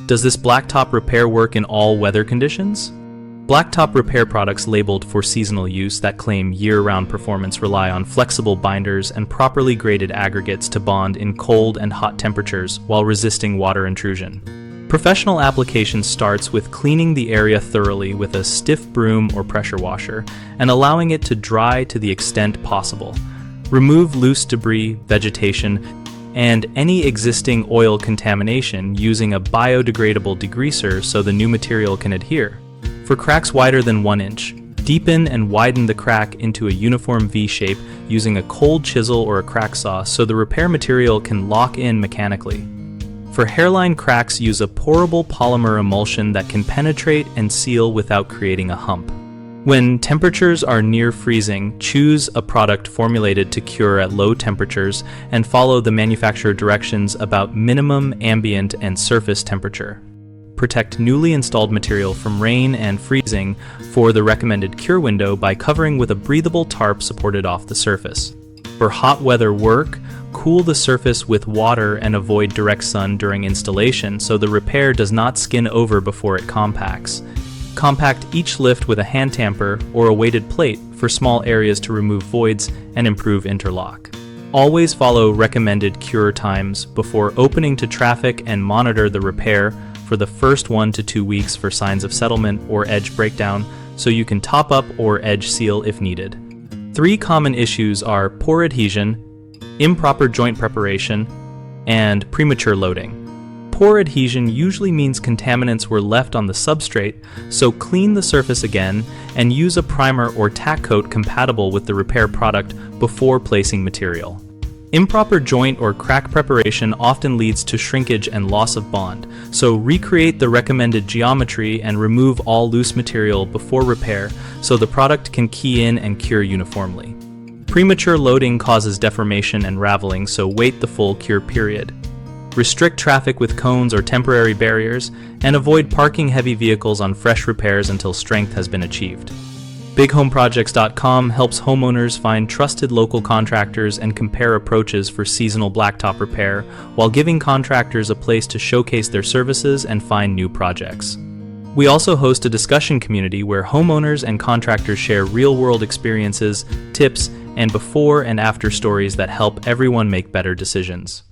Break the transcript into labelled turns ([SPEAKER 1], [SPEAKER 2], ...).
[SPEAKER 1] Does this blacktop repair work in all weather conditions? Blacktop repair products labeled for seasonal use that claim year-round performance rely on flexible binders and properly graded aggregates to bond in cold and hot temperatures while resisting water intrusion. Professional application starts with cleaning the area thoroughly with a stiff broom or pressure washer and allowing it to dry to the extent possible. Remove loose debris, vegetation, and any existing oil contamination using a biodegradable degreaser so the new material can adhere. For cracks wider than 1 inch, deepen and widen the crack into a uniform V shape using a cold chisel or a crack saw so the repair material can lock in mechanically. For hairline cracks, use a pourable polymer emulsion that can penetrate and seal without creating a hump. When temperatures are near freezing, choose a product formulated to cure at low temperatures and follow the manufacturer directions about minimum ambient and surface temperature. Protect newly installed material from rain and freezing for the recommended cure window by covering with a breathable tarp supported off the surface. For hot weather work, cool the surface with water and avoid direct sun during installation so the repair does not skin over before it compacts. Compact each lift with a hand tamper or a weighted plate for small areas to remove voids and improve interlock. Always follow recommended cure times before opening to traffic and monitor the repair for the first 1 to 2 weeks for signs of settlement or edge breakdown so you can top up or edge seal if needed. 3 common issues are poor adhesion, improper joint preparation, and premature loading. Poor adhesion usually means contaminants were left on the substrate, so clean the surface again and use a primer or tack coat compatible with the repair product before placing material. Improper joint or crack preparation often leads to shrinkage and loss of bond, so recreate the recommended geometry and remove all loose material before repair so the product can key in and cure uniformly. Premature loading causes deformation and raveling, so wait the full cure period. Restrict traffic with cones or temporary barriers, and avoid parking heavy vehicles on fresh repairs until strength has been achieved. BigHomeProjects.com helps homeowners find trusted local contractors and compare approaches for seasonal blacktop repair while giving contractors a place to showcase their services and find new projects. We also host a discussion community where homeowners and contractors share real-world experiences, tips, and before and after stories that help everyone make better decisions.